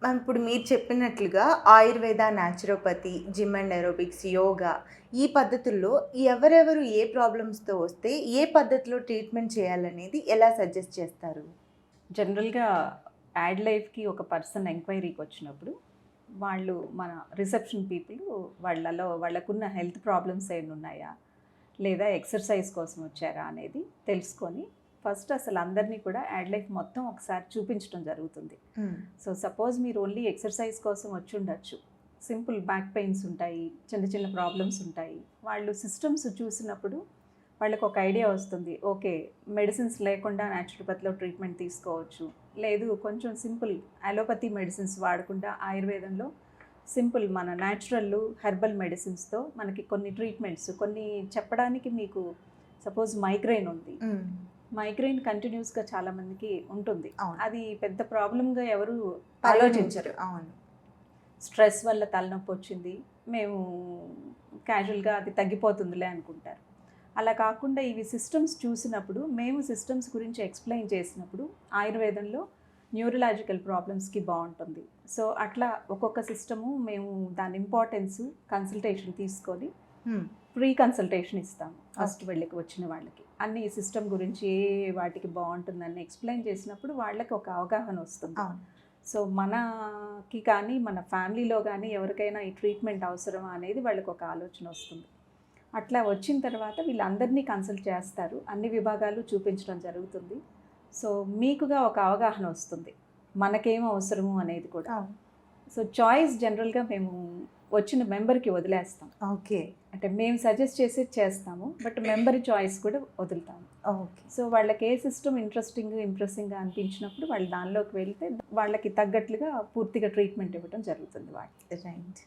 Ma'am ఇప్పుడు మీరు చెప్పినట్లుగా Ayurveda, naturopathy, gym and aerobics, yoga ఈ పద్ధతుల్లో ఎవరెవరు ఏ ప్రాబ్లమ్స్‌తో వస్తే ఏ పద్ధతిలో ట్రీట్మెంట్ చేయాలనేది ఎలా సజెస్ట్ చేస్తారు? జనరల్‌గా యాడ్ లైఫ్‌కి ఒక పర్సన్ ఎంక్వైరీకి వచ్చినప్పుడు, వాళ్ళు మన రిసెప్షన్ పీపుల్ వాళ్ళకున్న హెల్త్ ప్రాబ్లమ్స్ ఏమైనా ఉన్నాయా? లేదా ఎక్సర్సైజ్ కోసం వచ్చారా? అనేది తెలుసుకొని ఫస్ట్ అసలు అందరినీ కూడా యాడ్ లైఫ్ మొత్తం ఒకసారి చూపించడం జరుగుతుంది. హ్మ్. సో సపోజ్ మీరు ఓన్లీ ఎక్సర్సైజ్ కోసం వచ్చుండొచ్చు. సింపుల్ బ్యాక్ పెయిన్స్ ఉంటాయి. చిన్న చిన్న ప్రాబ్లమ్స్ ఉంటాయి. వాళ్ళు సిస్టమ్స్ చూసినప్పుడు వాళ్ళకి ఒక ఐడియా వస్తుంది. ఓకే. మెడిసిన్స్ లేకుండా న్యాచురోపతిలో ట్రీట్మెంట్ తీసుకోవచ్చు. లేదు కొంచెం సింపుల్ అలోపతి మెడిసిన్స్ వాడకుండా ఆయుర్వేదంలో సింపుల్ మన న్యాచురల్ హెర్బల్ మెడిసిన్స్‌తో మనకి కొన్ని ట్రీట్మెంట్స్ కొన్ని చెప్పడానికి మీకు సపోజ్ మైగ్రేన్ ఉంది. హ్మ్. మైగ్రేన్ కంటిన్యూస్‌గా చాలామందికి ఉంటుంది. అవును. అది పెద్ద ప్రాబ్లమ్‌గా ఎవరు పరిగణించరు. ఆలోచించరు. అవును. స్ట్రెస్ వల్ల తలనొప్పి వచ్చింది. మేము క్యాజువల్‌గా అది తగ్గిపోతుందిలే అనుకుంటారు. అలా కాకుండా ఇవి సిస్టమ్స్ చూసినప్పుడు మేము సిస్టమ్స్ గురించి ఎక్స్‌ప్లెయిన్ చేసినప్పుడు ఆయుర్వేదంలో న్యూరలాజికల్ ప్రాబ్లమ్స్‌కి బావుంటుంది. సో, అట్లా ఒక్కొక్క సిస్టము మేము దాని ఇంపార్టెన్స్ కన్సల్టేషన్ తీసుకొని హ్మ్. ఫ్రీ కన్సల్టేషన్ ఇస్తాము. ఫస్ట్ వెళ్ళకి వచ్చిన వాళ్ళకి. అన్ని సిస్టమ్ గురించి వాటికి బావుంటుందని ఎక్స్‌ప్లెయిన్ చేసినప్పుడు వాళ్ళకి ఒక అవగాహన వస్తుంది. అవును. సో, మనకి కానీ, మన ఫ్యామిలీలో గానీ ఎవరికైనా ఈ ట్రీట్మెంట్ అవసరమా అనేది వాళ్ళకి ఒక ఆలోచన వస్తుంది. అట్లా వచ్చిన తర్వాత వీళ్ళందరినీ కన్సల్ట్ చేస్తారు. అన్ని విభాగాలు చూపించడం జరుగుతుంది. సో, మీకుగా ఒక అవగాహన వస్తుంది. మనకేం అవసరము అనేది కూడా. అవును. సో, చాయిస్ జనరల్‌గా మేము వచ్చిన మెంబర్‌కి వదిలేస్తాం. ఓకే. అంటే మేము సజెస్ట్ చేసేది చేస్తాము. బట్ మెంబర్ చాయిస్ కూడా వదులుతాము. ఓకే. సో, వాళ్ళకి ఏ సిస్టమ్ ఇంప్రెసింగ్‌గా అనిపించినప్పుడు వాళ్ళు దానిలోకి వెళ్తే వాళ్ళకి తగ్గట్లుగా పూర్తిగా ట్రీట్మెంట్ ఇవ్వడం జరుగుతుంది వాళ్ళకి. రైట్.